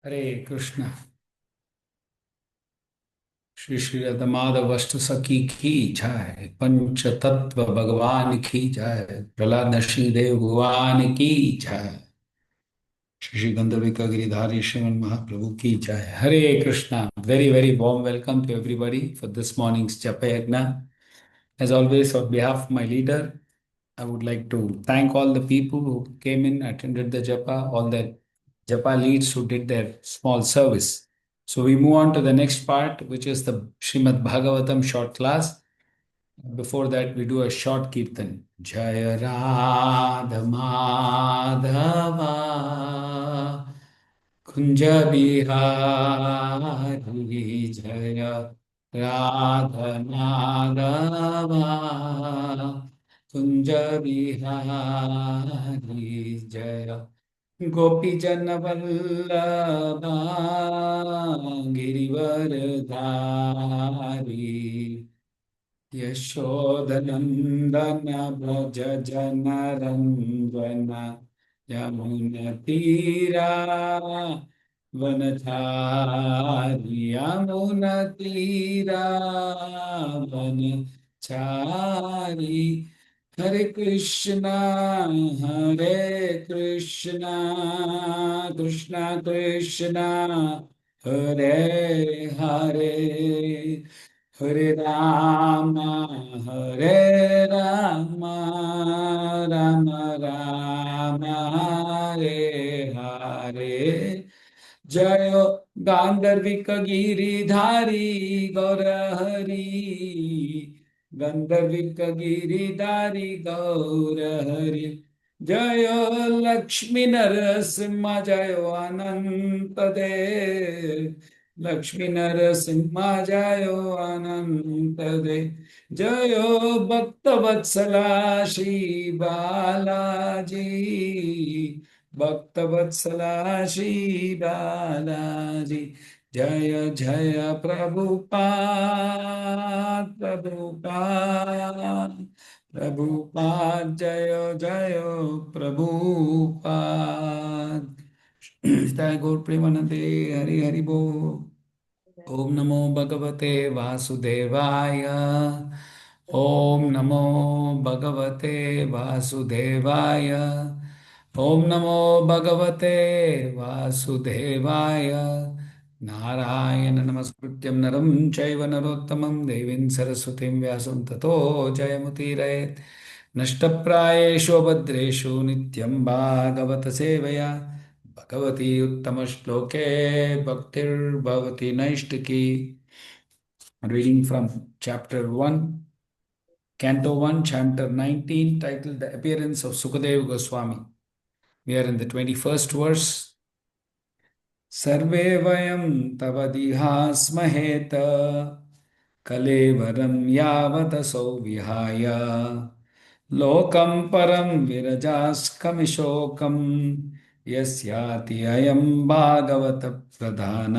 हरे कृष्ण। श्री श्री राधा अष्ट सखी की जय, पंच तत्व भगवान की जय, प्रहलाद नरसिंह भगवान की जय, श्री श्री गंधर्विका गिरिधारी श्रीमन महाप्रभु की जय। Hare Krishna. Very very warm welcome to everybody for this morning's japa yagna. As always, on behalf of my leader, I would like to thank all the people who came in, attended the japa, all the japa leads who did their small service. So we move on to the next part, which is the Srimad Bhagavatam short class. Before that, we do a short kirtan. Jaya Radha Madhava Kunja Bihari Jaya Radha Madhava Kunja Bihari Jaya Gopi Janavallabha Girivaradhari यशोदनन्दन Vraj जनरञ्जन यमुनतीरा वनचारि यमुनतीरा वनचारि हरे कृष्णा कृष्णा कृष्णा हरे हरे हरे राम राम राम हरे हरे जय गांधर्विक गिरिधारी गौरहरि गांधर्विक गिरिधारी गौरहरि जय लक्ष्मी नरसिंह जय अनंत देव लक्ष्मी नरसिंह जय अनंत देव जय भक्त वत्सला श्री बालाजी भक्त वत्सला श्री बालाजी जय जय प्रभुपाद प्रभुपाद प्रभुपाद जय जय प्रभुपाद जय गौर प्रेमानंदे हरि हरि बोल। ओम नमो भगवते वासुदेवाय। ओम नमो भगवते वासुदेवाय। ओम नमो भगवते वासुदेवाय। नारायण नमस्कृत्यं नरं चैव नरोत्तमं देवीं सरस्वतीं व्यासं ततो जयमुदीरयेत्। नष्टप्रायेषु भद्रेषु नित्यं भागवत सेवया Bhagwati उत्तमश्लोके भक्तिर्भवति नैष्टिकी. Reading from chapter 1, canto 1, chapter 19, titled The Appearance of Sukadeva Goswami. We are in the 21st verse. सर्वे वयं तव दिहास्महेत कलेवरं यावदसौ विहाय लोकं परं विरजास्कमिशोकं यस्याति अयं भागवत प्रधान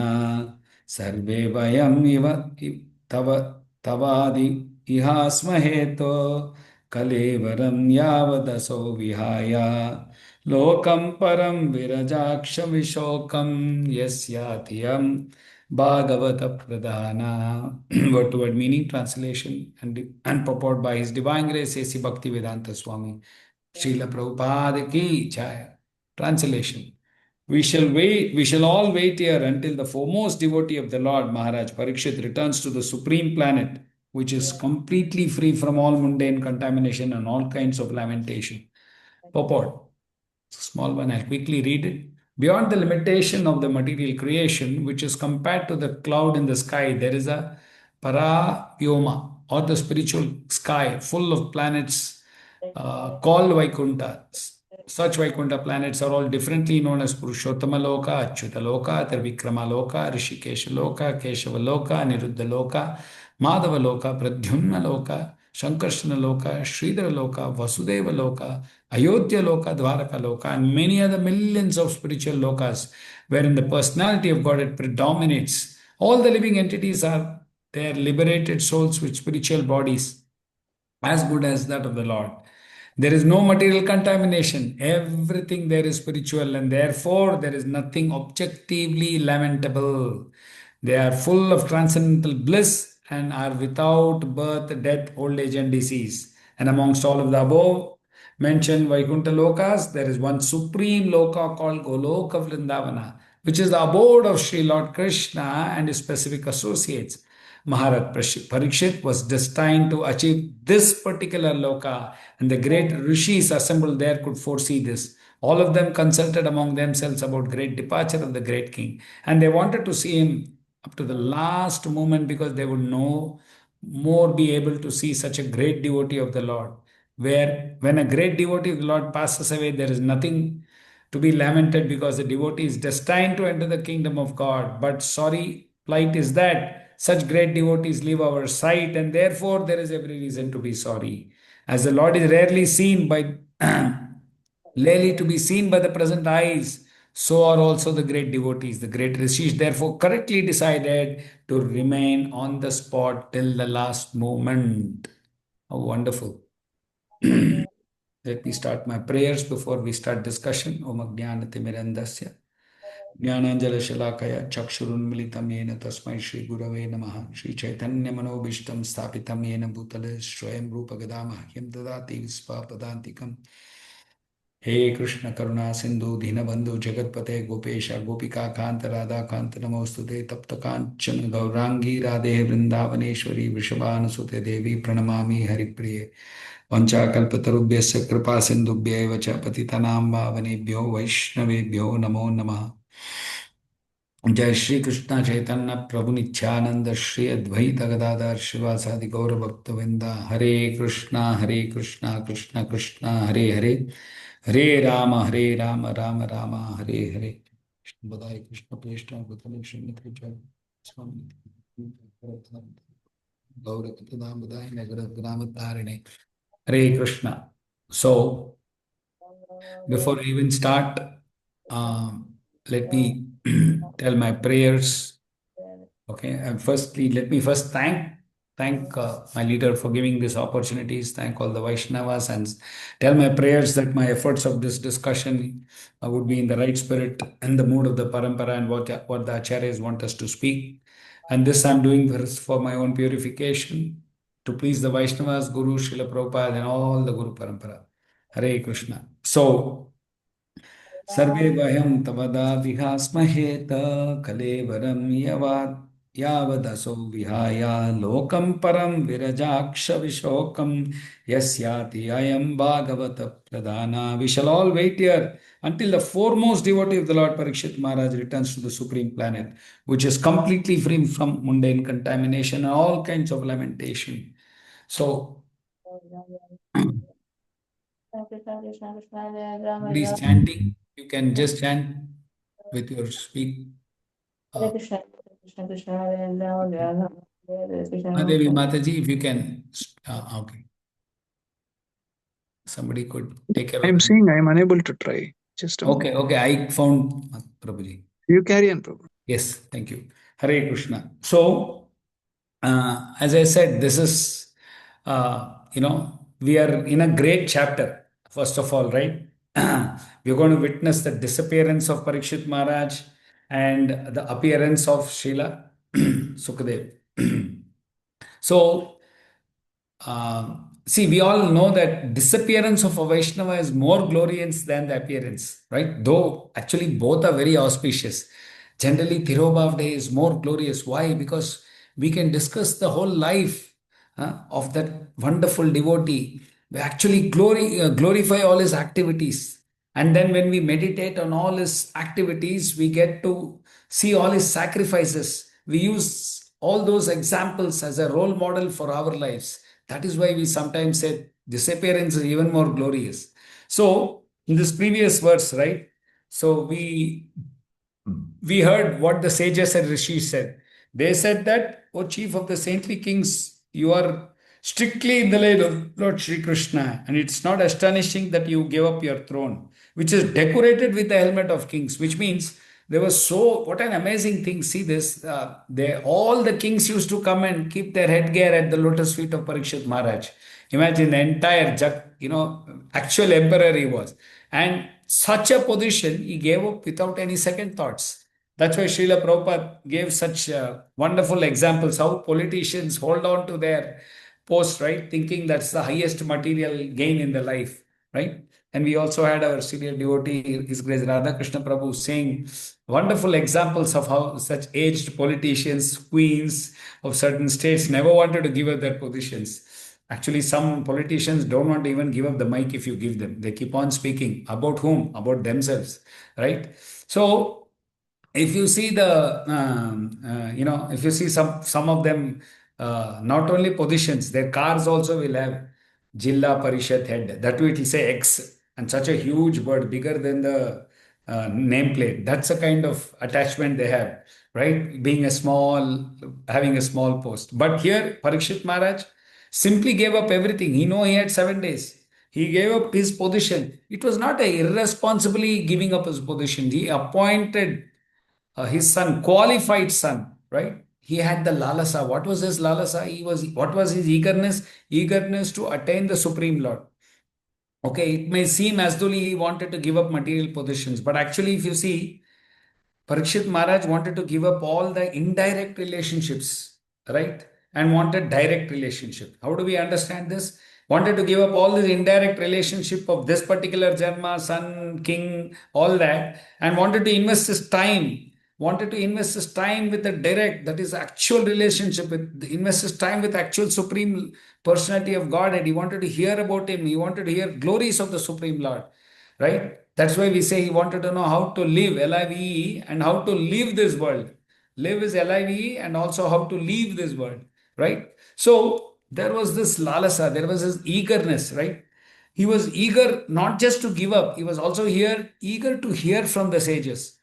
सर्वे वयम् इव तव तवादि इहास्महेतो कलेवरं यावदसौ विहाय लोकं परं विरजाक्षमिशोकं यस्यातियं Bhagavat pradhana. Word to word meaning, translation, and purport by His Divine Grace A.C. Bhaktivedanta Swami Srila Prabhupada ki jai. Translation. We shall all wait here until the foremost devotee of the Lord, Maharaj Parikshit, returns to the supreme planet, which is completely free from all mundane contamination and all kinds of lamentation. Purport. Small one, I'll quickly read it. Beyond the limitation of the material creation, which is compared to the cloud in the sky, there is a paravyoma, or the spiritual sky, full of planets called Vaikuntha. Such Vaikuntha planets are all differently known as Purushottama Loka, Achyuta Loka, Trivikrama Loka, Rishikesha Loka, Keshava Loka, Niruddha Loka, Madhava Loka, Pradyumna Loka, Shankarshana Loka, Sridhara Loka, Vasudeva Loka, Ayodhya Loka, Dwaraka Loka, and many other millions of spiritual lokas wherein the personality of God predominates. All the living entities are their liberated souls with spiritual bodies as good as that of the Lord. There is no material contamination. Everything there is spiritual, and therefore there is nothing objectively lamentable. They are full of transcendental bliss and are without birth, death, old age, and disease. And amongst all of the above mentioned Vaikuntha Lokas, there is one supreme loka called Goloka Vrindavana, which is the abode of Sri Lord Krishna and his specific associates. Maharaj Parikshit was destined to achieve this particular loka, and the great rishis assembled there could foresee this. All of them consulted among themselves about great departure of the great king, and they wanted to see him up to the last moment because they would no more be able to see such a great devotee of the Lord. Where when a great devotee of the Lord passes away, there is nothing to be lamented because the devotee is destined to enter the kingdom of God. But sorry, plight is that such great devotees leave our sight, and therefore there is every reason to be sorry. As the Lord is rarely seen by rarely to be seen by the present eyes, so are also the great devotees. The great rishis therefore correctly decided to remain on the spot till the last moment. How wonderful. Let me start my prayers before we start discussion. Om Ajnanatimirandasya Jnananjalashalakaya Chakshurunmilitam Yena Tasmai Shri Gurave Namaha Shri Chaitanya Manobishtam Stapitam Yena Bhutale Swayam Rupa Gadamahyam Dadati Vispapadantikam. He Krishna Karuna Sindhu Dhinabandhu Jagatpate Gopesha Gopika Kanta Radha Kanta Namostute Tapta Kanchana Gaurangi Radhe Vrindavaneshwari Vrishabhana Sute Devi Pranamami Haripriye Vanchakalpatarubhyasya Kripa Sindhubhya Eva Patitanam Bhavanebhyo Vaishnavebhyo Namo Namaha. जय श्री कृष्ण चैतन्य प्रभु नित्यानंद श्री अद्वैत गदाधर शिवासादि गौर भक्तवृंदा हरे कृष्णा कृष्णा कृष्णा हरे हरे हरे राम राम राम हरे हरे कृष्ण बदाय कृष्ण प्रेष्ठ भूतले श्रीमती जय स्वामी गौर कथाम बदाय नगर ग्राम तारिणे हरे Krishna. So before we even start, let me tell my prayers. Okay, and firstly, let me first thank my leader for giving these opportunities. Thank all the Vaishnavas and tell my prayers that my efforts of this discussion would be in the right spirit and the mood of the parampara and what the acharyas want us to speak. And this I'm doing for my own purification to please the Vaishnavas, Guru, Srila Prabhupada, and all the Guru Parampara. Hare Krishna. So, सर्वे वयं तवदाविहास्महेत कलेवरं यावदसो विहाय लोकं परं विरजाक्षविशोकं यस्याति अयं Bhagavat pradhana. We shall all wait here until the foremost devotee of the Lord Parikshit Maharaj returns to the supreme planet, which is completely free from mundane contamination and all kinds of lamentation. So, please chanting. You can just chant with your speak. Madevi Mataji, if you can. Okay. Somebody could take care of I'm saying I am unable to try. Just a Okay, okay. I found Prabhuji. You carry on, Prabhu. Yes, thank you. Hare Krishna. So, as I said, this is, we are in a great chapter, first of all, right? We're going to witness the disappearance of Parikshit Maharaj and the appearance of Srila Sukadev. So, see, we all know that disappearance of a Vaishnava is more glorious than the appearance, right? Though actually both are very auspicious. Generally, Thirobhav Day is more glorious. Why? Because we can discuss the whole life of that wonderful devotee. We actually glorify all his activities. And then when we meditate on all his activities, we get to see all his sacrifices. We use all those examples as a role model for our lives. That is why we sometimes say disappearance is even more glorious. So, in this previous verse, right? So, we heard what the sages and rishis said. They said that, O chief of the saintly kings, you are strictly in the lane of Lord Sri Krishna, and it's not astonishing that you gave up your throne, which is decorated with the helmet of kings, which means there was what an amazing thing. See this, all the kings used to come and keep their headgear at the lotus feet of Parikshit Maharaj. Imagine the entire actual emperor he was. And such a position he gave up without any second thoughts. That's why Srila Prabhupada gave such wonderful examples how politicians hold on to their post, right? Thinking that's the highest material gain in the life, right? And we also had our senior devotee, His Grace Radhakrishna Prabhu, saying wonderful examples of how such aged politicians, queens of certain states never wanted to give up their positions. Actually, some politicians don't want to even give up the mic if you give them. They keep on speaking. About whom? About themselves, right? So if you see if you see some of them, not only positions, their cars also will have Jilla Parishad head. That way it will say X, and such a huge word, bigger than the nameplate. That's a kind of attachment they have, right? Having a small post. But here, Parikshit Maharaj simply gave up everything. He had 7 days. He gave up his position. It was not a irresponsibly giving up his position. He appointed his son, qualified son, right? He had the lalasa. What was his lalasa? What was his eagerness? Eagerness to attain the Supreme Lord. Okay, it may seem as though he wanted to give up material positions, but actually, if you see, Parikshit Maharaj wanted to give up all the indirect relationships, right? And wanted direct relationship. How do we understand this? Wanted to give up all the indirect relationship of this particular Janma, son, king, all that, and wanted to invest his time. Wanted to invest his time with the direct, that is actual relationship, invest his time with actual Supreme Personality of God, and he wanted to hear about him. He wanted to hear glories of the Supreme Lord, right? That's why we say he wanted to know how to live, Live, and how to leave this world. Live is Live, and also how to leave this world, right? So there was this lalasa, there was this eagerness, right? He was eager not just to give up, he was also eager to hear from the sages,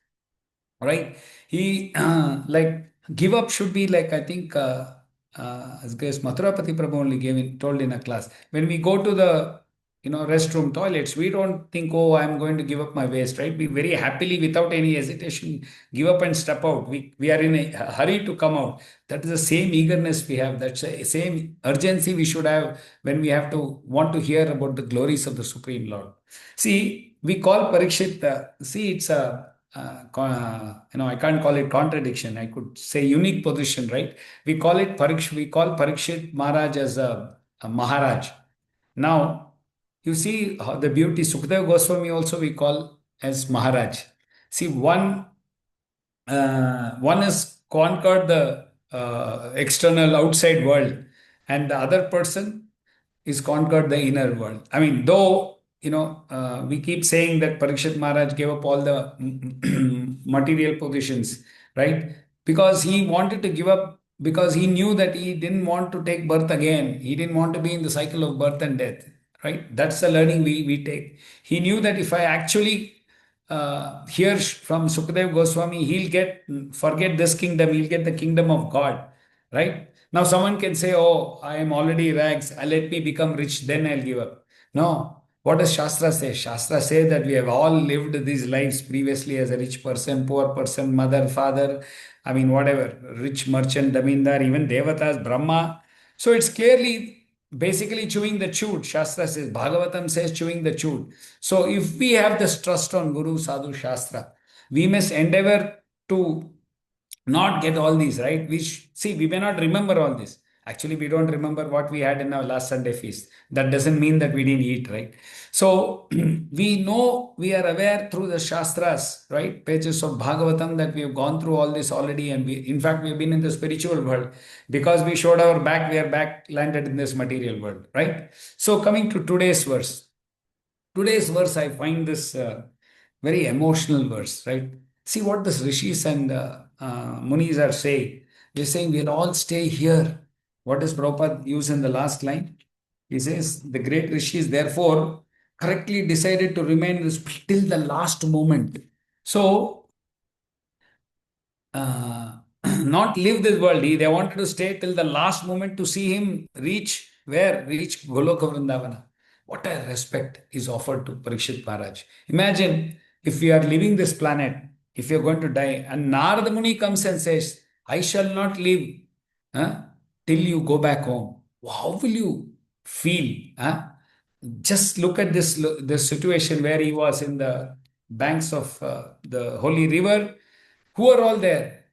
right? He like give up should be like, I think, as guess Mathurapati Prabhu only told in a class, when we go to the restroom, toilets, we don't think, oh, I'm going to give up my waste, right? We very happily, without any hesitation, give up and step out. We are in a hurry to come out. That is the same eagerness we have. That's the same urgency we should have when we have to want to hear about the glories of the Supreme Lord. See, we call Parikshit, it's a I can't call it contradiction. I could say unique position, right? We call Parikshit Maharaj as a Maharaj. Now, you see how the beauty, Sukadeva Goswami also we call as Maharaj. See, one has conquered the external outside world, and the other person is conquered the inner world. I mean, though, we keep saying that Parikshit Maharaj gave up all the material positions, right? Because he wanted to give up, because he knew that he didn't want to take birth again. He didn't want to be in the cycle of birth and death, right? That's the learning we take. He knew that if I actually hear from Sukadev Goswami, forget this kingdom, he'll get the kingdom of God, right? Now, someone can say, oh, I am already rags, let me become rich, then I'll give up. No. What does Shastra say? Shastra say that we have all lived these lives previously as a rich person, poor person, mother, father, I mean, whatever, rich merchant, Damindar, even Devatas, Brahma. So it's clearly basically chewing the chewed. Shastra says, Bhagavatam says chewing the chewed. So if we have this trust on Guru, Sadhu, Shastra, we must endeavor to not get all these, right? See, we may not remember all this. Actually, we don't remember what we had in our last Sunday feast. That doesn't mean that we didn't eat, right? So we know, we are aware through the Shastras, right? Pages of Bhagavatam, that we have gone through all this already. And in fact, we've been in the spiritual world. Because we showed our back, we are back landed in this material world, right? So coming to today's verse. Today's verse, I find this very emotional verse, right? See what the rishis and munis are saying. They're saying we'll all stay here. What does Prabhupada use in the last line? He says, the great rishis, therefore, correctly decided to remain till the last moment. So, uh, not leave this world. They wanted to stay till the last moment to see him reach where? Reach Goloka Vrindavana. What a respect is offered to Parikshit Maharaj. Imagine if we are leaving this planet, if you're going to die, and Narada Muni comes and says, I shall not leave till you go back home. How will you? feel. Just look at this situation where he was in the banks of the holy river. Who are all there?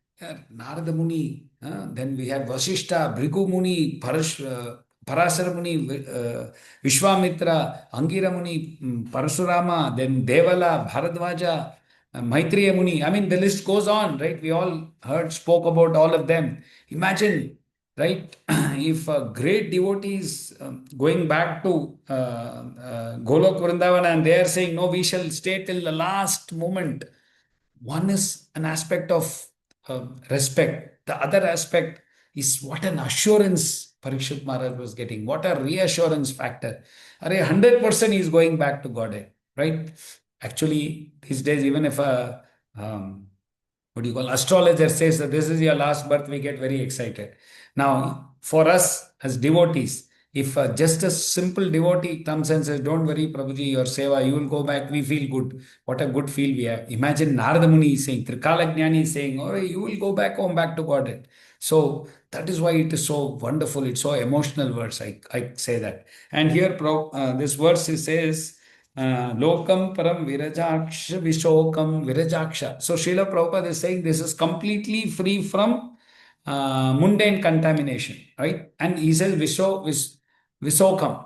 Narada Muni. Then we have Vasishta, Bhrigu Muni, Parasara Muni, Vishwamitra, Angira Muni, Parasurama, then Devala, Bharadwaja, Maitreya Muni. I mean, the list goes on, right? We all spoke about all of them. Imagine, right? If a great devotee is going back to Golok Vrindavana and they are saying, no, we shall stay till the last moment. One is an aspect of respect. The other aspect is what an assurance Parikshit Maharaj was getting. What a reassurance factor. Are 100% he is going back to Godhead, right? Actually, these days, even if a what do you call astrologer says that this is your last birth, we get very excited. Now, for us as devotees, if just a simple devotee comes and says, don't worry, Prabhuji, your seva, you will go back, we feel good. What a good feel we have. Imagine Narada Muni is saying, Trikalajnani is saying, oh, you will go back home, back to Godhead. So that is why it is so wonderful. It's so emotional verse, I say that. And here, this verse says, Lokam param virajaksha vishokam virajaksha. So Srila Prabhupada is saying this is completely free from mundane contamination, right? And he says visokam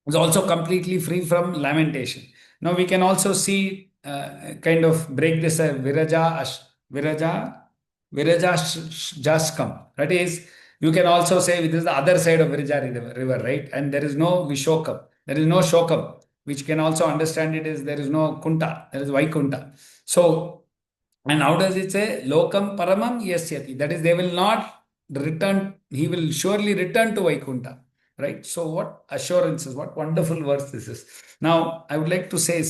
is also completely free from lamentation. Now we can also see kind of break this viraja jaskam. That is, you can also say this is the other side of Virija river, right? And there is no vishokam, there is no shokam, which can also understand it is there is no kunta, there is vaikunta. So, and how does it say? Lokam paramam yasyati. That is, they will not return, he will surely return to Vaikunta. Right? So, what assurances, what wonderful verse this is. Now, I would like to say,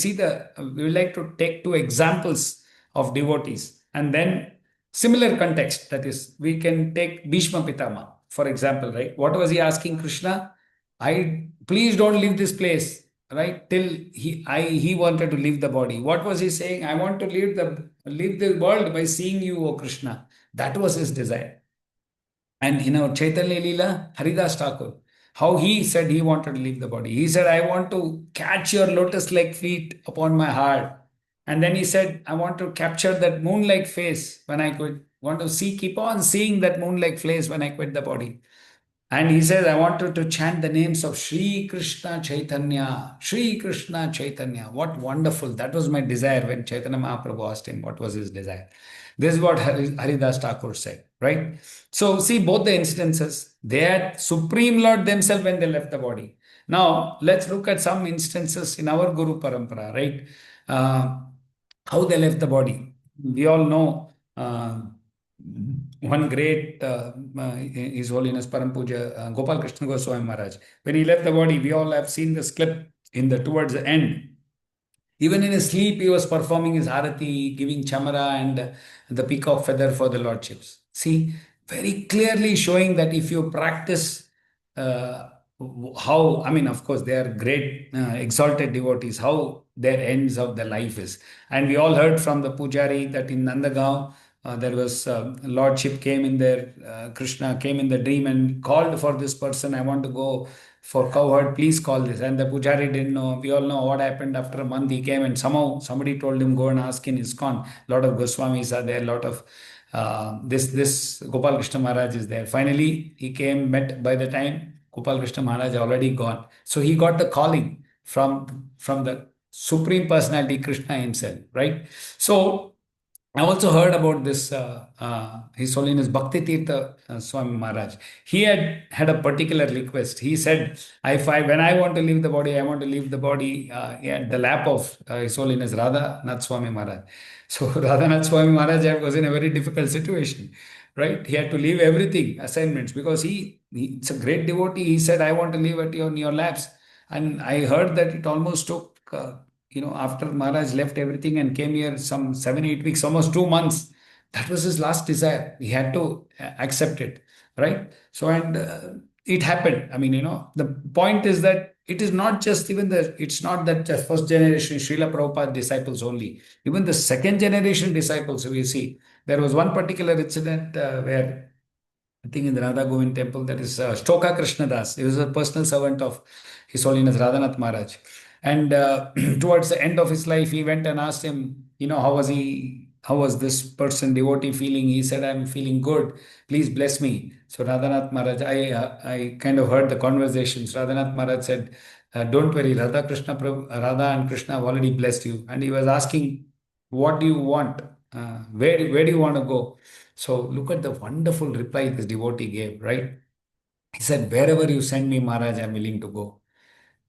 we would like to take two examples of devotees and then similar context. That is, we can take Bhishma Pitama, for example, right? What was he asking Krishna? Please don't leave this place, right? Till he wanted to leave the body. What was he saying? I want to leave the world by seeing you, O Krishna. That was his desire. And in our Chaitanya Leela, Haridas Thakur, how he said he wanted to leave the body. He said, I want to catch your lotus-like feet upon my heart. And then he said, I want to capture that moon-like face when I want to keep on seeing that moon-like face when I quit the body. And he says, I wanted to chant the names of Sri Krishna Chaitanya, Sri Krishna Chaitanya. What wonderful. That was my desire when Chaitanya Mahaprabhu asked him what was his desire. This is what Haridas Thakur said, right? So see both the instances. They had Supreme Lord themselves when they left the body. Now, let's look at some instances in our Guru Parampara, right? How they left the body. We all know one great His Holiness Param Puja Gopal Krishna Goswami Maharaj. When he left the body, we all have seen this clip towards the end. Even in his sleep, he was performing his arati, giving chamara and the peacock feather for the lordships. See, very clearly showing that if you practice how, I mean, of course, they are great, exalted devotees, how their ends of their life is. And we all heard from the Pujari that in Nandagaon, there was Lordship came in there, Krishna came in the dream and called for this person. I want to go for cowherd, please call this. And the Pujari didn't know. We all know what happened after a month. He came and somehow somebody told him, go and ask in ISKCON. A lot of Goswamis are there, a lot of this Gopal Krishna Maharaj is there. Finally, he came, met by the time Gopal Krishna Maharaj already gone. So he got the calling from the Supreme Personality, Krishna himself, right? So I also heard about this His Holiness Bhakti Tirtha Swami Maharaj. He had a particular request. He said, when I want to leave the body, I want to leave the body at the lap of His Holiness Radhanath Swami Maharaj. So Radhanath Swami Maharaj was in a very difficult situation, right? He had to leave everything, assignments, because it's a great devotee. He said, I want to leave at your laps. And I heard that it almost took after Maharaj left everything and came here some 7, 8 weeks, almost 2 months, that was his last desire. He had to accept it, right? So, and it happened. I mean, the point is that it is not just it's not that just first generation Srila Prabhupada disciples only. Even the second generation disciples, we see. There was one particular incident where I think in the Radha Govind temple, that is Stoka Krishnadas. He was a personal servant of His Holiness Radhanath Maharaj. And towards the end of his life, he went and asked him, how was this person, devotee, feeling? He said, I'm feeling good. Please bless me. So Radhanath Maharaj, I kind of heard the conversations. Radhanath Maharaj said, don't worry, Radha and Krishna have already blessed you. And he was asking, what do you want? Where do you want to go? So look at the wonderful reply this devotee gave, right? He said, wherever you send me, Maharaj, I'm willing to go,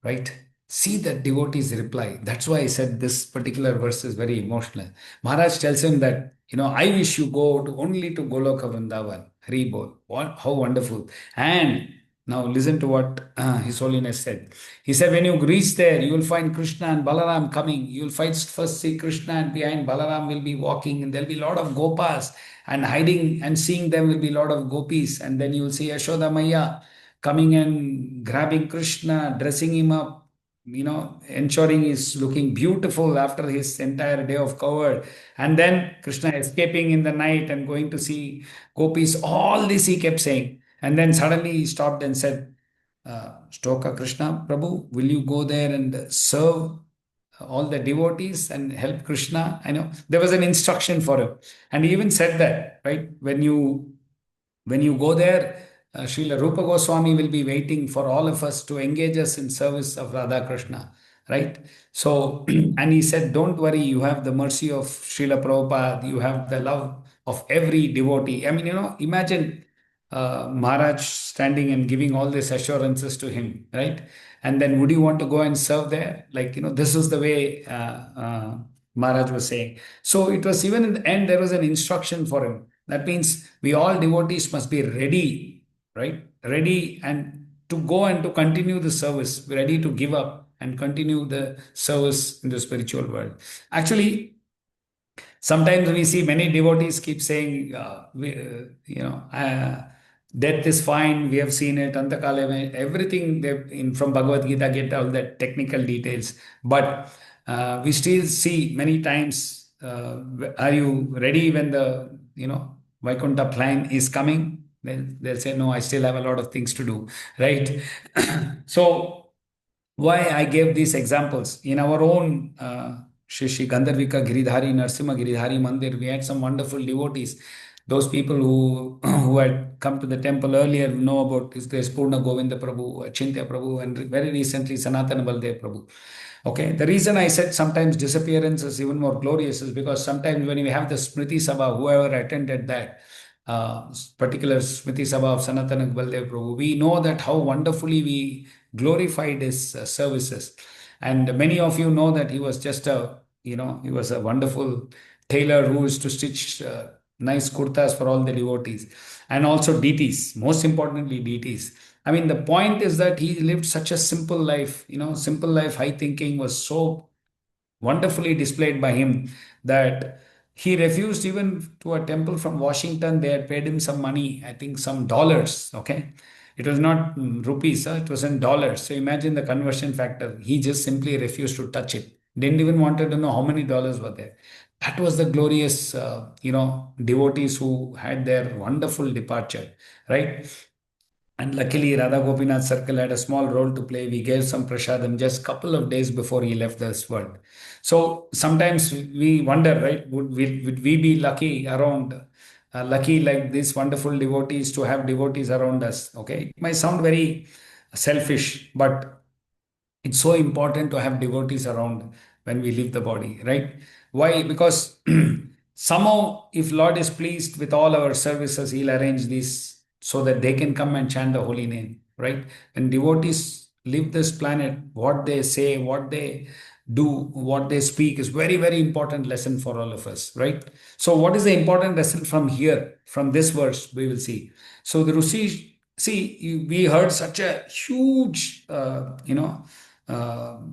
right? See that devotee's reply. That's why I said this particular verse is very emotional. Maharaj tells him that, I wish you go only to Goloka Vrindavan. Hari Bol. What, how wonderful. And now listen to what His Holiness said. He said, when you reach there, you will find Krishna and Balaram coming. You will first see Krishna, and behind Balaram will be walking, and there'll be a lot of gopas, and hiding and seeing them will be a lot of gopis. And then you will see Yashoda Maya coming and grabbing Krishna, dressing him up, ensuring he's looking beautiful after his entire day of cover. And then Krishna escaping in the night and going to see gopis. All this he kept saying. And then suddenly he stopped and said, Stoka Krishna, Prabhu, will you go there and serve all the devotees and help Krishna? I know there was an instruction for him. And he even said that, right? When you go there, Srila Rupa Goswami will be waiting for all of us to engage us in service of Radha Krishna, right? So, and he said, don't worry, you have the mercy of Srila Prabhupada, you have the love of every devotee. I mean, imagine Maharaj standing and giving all these assurances to him, right? And then would you want to go and serve there? Like, this is the way Maharaj was saying. So it was, even in the end, there was an instruction for him. That means we all devotees must be ready, right? Ready and to go and to continue the service, ready to give up and continue the service in the spiritual world. Actually, sometimes we see many devotees keep saying, death is fine, we have seen it, Antakale, everything from Bhagavad Gita, get all the technical details. But we still see many times, are you ready when the, Vaikuntha plan is coming? They'll say, no, I still have a lot of things to do, right? So, why I gave these examples in our own Shri Gandharvika Giridhari Narsimha Giridhari Mandir, we had some wonderful devotees. Those people who who had come to the temple earlier know about His Grace Purna Govinda Prabhu, Chintya Prabhu, and very recently Sanatana Baldev Prabhu. Okay, the reason I said sometimes disappearance is even more glorious is because sometimes when we have the Smriti Sabha, whoever attended that particular Smriti Sabha of Sanatana Baldev Prabhu, we know that how wonderfully we glorified his services. And many of you know that he was just he was a wonderful tailor who used to stitch nice kurtas for all the devotees and also deities, most importantly, deities. I mean, the point is that he lived such a simple life, simple life, high thinking was so wonderfully displayed by him that he refused even to a temple from Washington. They had paid him some money, I think some dollars. Okay. It was not rupees, it was in dollars. So imagine the conversion factor. He just simply refused to touch it. Didn't even wanted to know how many dollars were there. That was the glorious, devotees who had their wonderful departure, right? And luckily, Radha Gopinath Circle had a small role to play. We gave some prasadam just a couple of days before he left this world. So sometimes we wonder, right? Would we be lucky around, lucky like these wonderful devotees to have devotees around us? Okay. It might sound very selfish, but it's so important to have devotees around when we leave the body, right? Why? Because somehow, if Lord is pleased with all our services, He'll arrange this so that they can come and chant the holy name, right? When devotees leave this planet, what they say, what they do, what they speak is very, very important lesson for all of us, right? So, what is the important lesson from here, from this verse? We will see. So, the Rishi, see, we heard such a huge,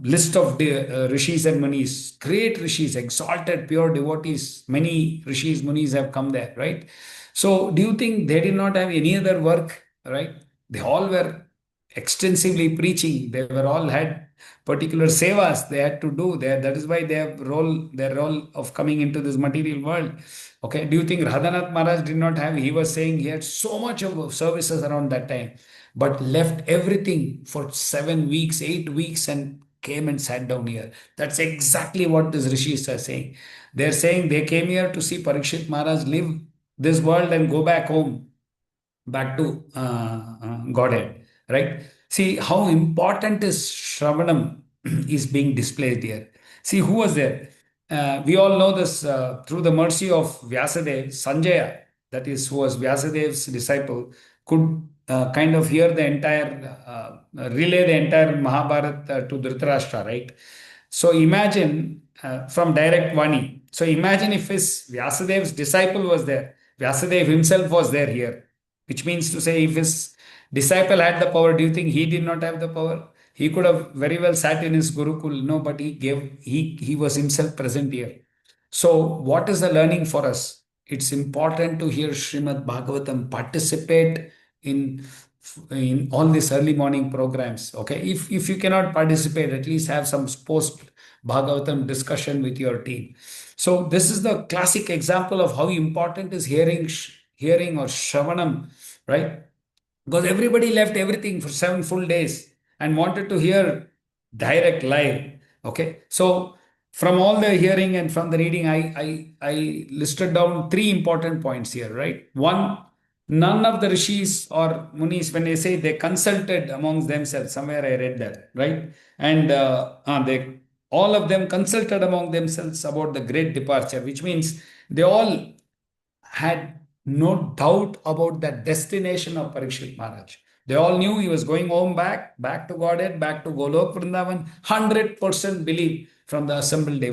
list of the rishis and munis, great rishis, exalted, pure devotees. Many rishis, munis have come there, right? So, do you think they did not have any other work, right? They all were extensively preaching. They were all had particular sevas they had to do there. That is why they have their role of coming into this material world. Okay, do you think Radhanath Maharaj did not have? He was saying he had so much of services around that time, but left everything for 7 weeks, 8 weeks, and came and sat down here. That's exactly what these rishis are saying. They're saying they came here to see Parikshit Maharaj live this world and go back home, back to Godhead, right? See how important is Shravanam is being displayed here. See who was there. We all know this through the mercy of Vyasadeva, Sanjaya, that is, who was Vyasadev's disciple, could kind of hear the entire, relay the entire Mahabharata to Dhritarashtra, right? So imagine from direct Vani. So imagine if his Vyasadev's disciple was there, Vyasadeva himself was there here, which means to say, if his disciple had the power, do you think he did not have the power? He could have very well sat in his Gurukul. No, but he was himself present here. So, what is the learning for us? It's important to hear Srimad Bhagavatam, participate in all these early morning programs. Okay, if you cannot participate, at least have some post Bhagavatam discussion with your team. So this is the classic example of how important is hearing or shravanam, right? Because everybody left everything for 7 full days and wanted to hear direct live. Okay, so from all the hearing and from the reading, I listed down three important points here, right? One, none of the rishis or munis, when they say they consulted amongst themselves, somewhere I read that, right? And they all of them consulted among themselves about the great departure, which means they all had no doubt about the destination of Parikshit Maharaj. They all knew he was going home, back to Godhead, back to Golok Vrindavan. 100% belief from the assembled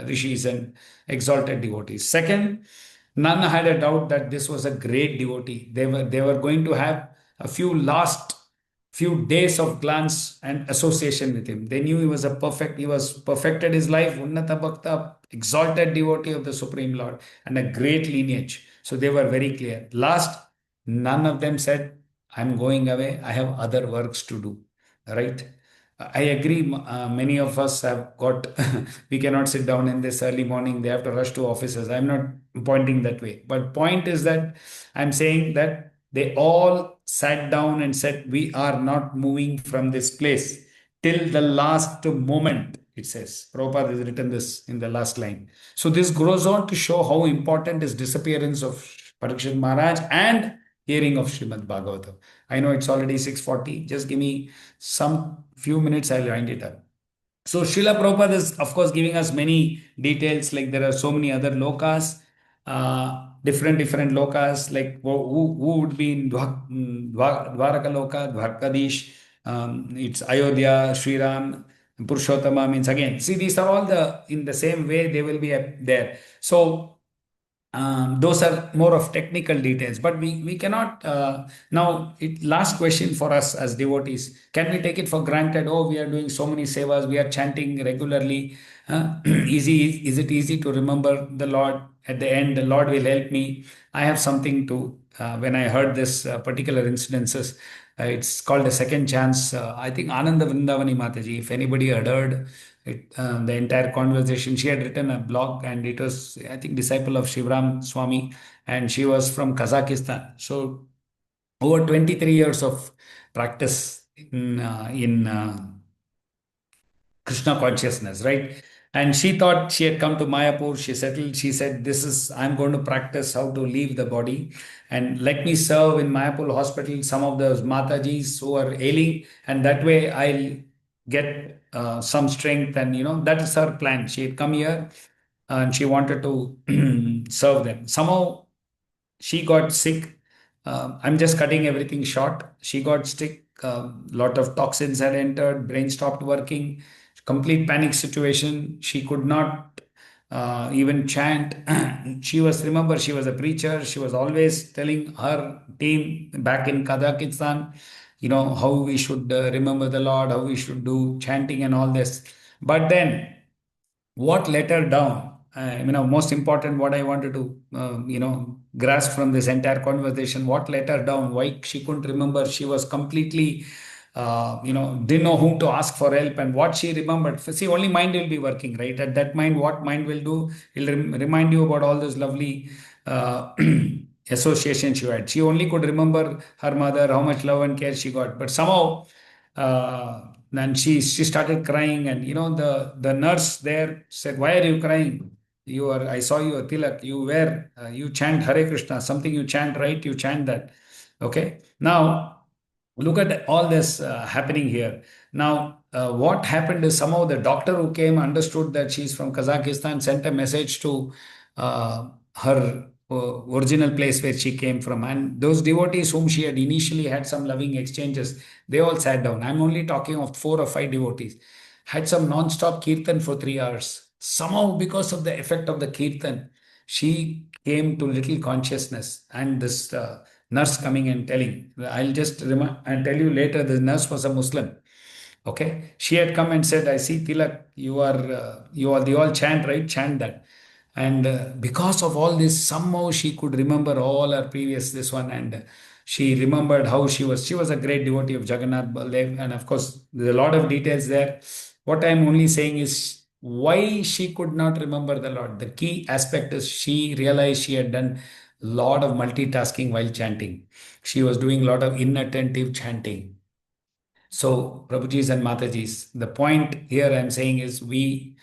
rishis and exalted devotees. Second, none had a doubt that this was a great devotee. They were going to have a few days of glance and association with him. They knew he was perfected his life, Unnata Bhakta, exalted devotee of the Supreme Lord, and a great lineage. So they were very clear. Last, none of them said, I'm going away, I have other works to do. Right? I agree. Many of us have got, we cannot sit down in this early morning. They have to rush to offices. I'm not pointing that way. But point is that I'm saying that they all sat down and said, we are not moving from this place till the last moment, it says. Prabhupada has written this in the last line. So this goes on to show how important is disappearance of Parikshit Maharaj and hearing of Srimad Bhagavatam. I know it's already 6:40. Just give me some few minutes, I'll wind it up. So Srila Prabhupada is, of course, giving us many details, like there are so many other lokas, different lokas, like who would be in Dwaraka Loka, Dwarkadish, it's Ayodhya, Sri Ram, Purushottama, means again. See, these are all in the same way they will be there. So those are more of technical details, but we cannot last question for us as devotees, can we take it for granted? Oh, we are doing so many sevas, we are chanting regularly. Is it easy to remember the Lord at the end? The Lord will help me. I have something to, when I heard this particular incidences, it's called a second chance. I think Ananda Vrindavani Mataji, if anybody had heard the entire conversation, she had written a blog, and it was, I think, disciple of Shivram Swami, and she was from Kazakhstan. So over 23 years of practice in Krishna consciousness, right? And she thought she had come to Mayapur, she settled, she said, I'm going to practice how to leave the body and let me serve in Mayapur hospital some of those Matajis who are ailing, and that way I'll get some strength. And, that is her plan. She had come here and she wanted to serve them. Somehow she got sick. I'm just cutting everything short. She got sick. A lot of toxins had entered. Brain stopped working. Complete panic situation. She could not even chant. Remember, she was a preacher. She was always telling her team back in Kazakhstan, how we should remember the Lord, how we should do chanting and all this. But then what let her down? Most important, what I wanted to, grasp from this entire conversation, what let her down? Why she couldn't remember? She was completely didn't know whom to ask for help and what she remembered. See, only mind will be working, right? At that mind, what mind will do, will remind you about all those lovely uh, associations you had. She only could remember her mother, how much love and care she got. But somehow, then she started crying, and the nurse there said, "Why are you crying? I saw you a tilak. You chant Hare Krishna, something you chant, right? You chant that." Okay. Now, look at all this happening here. Now, what happened is somehow the doctor who came understood that she's from Kazakhstan, sent a message to her original place where she came from. And those devotees whom she had initially had some loving exchanges, they all sat down. I'm only talking of 4 or 5 devotees. Had some non-stop kirtan for 3 hours. Somehow, because of the effect of the kirtan, she came to little consciousness. And this nurse coming and telling, I'll just remind and tell you later, the nurse was a Muslim. Okay, she had come and said, "I see Tilak, they all chant, right? Chant that." And because of all this, somehow she could remember all her previous this one, and she remembered how she was a great devotee of Jagannath Baldev, and of course there's a lot of details there. What I'm only saying is why she could not remember the Lord. The key aspect is she realized she had done a lot of multitasking while chanting. She was doing a lot of inattentive chanting. So, Prabhujis and Matajis, the point here I'm saying is we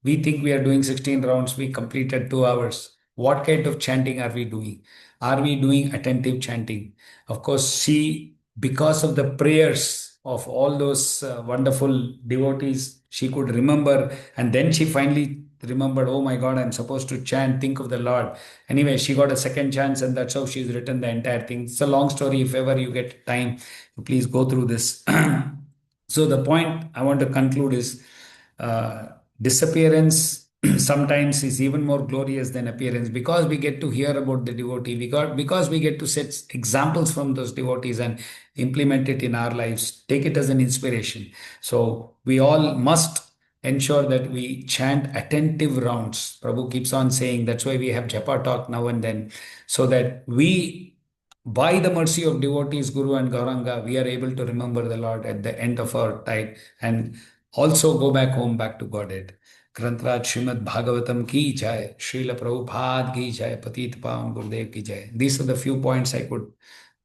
think we are doing 16 rounds, we completed 2 hours. What kind of chanting are we doing? Are we doing attentive chanting? Of course, because of the prayers of all those wonderful devotees, she could remember, and then she finally remembered, oh my God, I'm supposed to chant, think of the Lord. Anyway, she got a second chance, and that's how she's written the entire thing. It's a long story. If ever you get time, please go through this. So the point I want to conclude is uh, disappearance sometimes is even more glorious than appearance, because we get to hear about the devotee, because we get to set examples from those devotees and implement it in our lives, take it as an inspiration. So we all must ensure that we chant attentive rounds. Prabhu keeps on saying that's why we have japa talk now and then, so that we, by the mercy of devotees, Guru and Gauranga, we are able to remember the Lord at the end of our time and also go back home, back to Godhead. Grantraj Srimad Bhagavatam ki jai, Srila Prabhupada ki jai, Patit Pavan Gurudev ki jai. These are the few points I could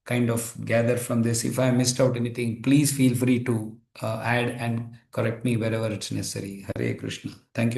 kind of gather from this. If I missed out anything, please feel free to add and correct me wherever it's necessary. Hare Krishna. Thank you.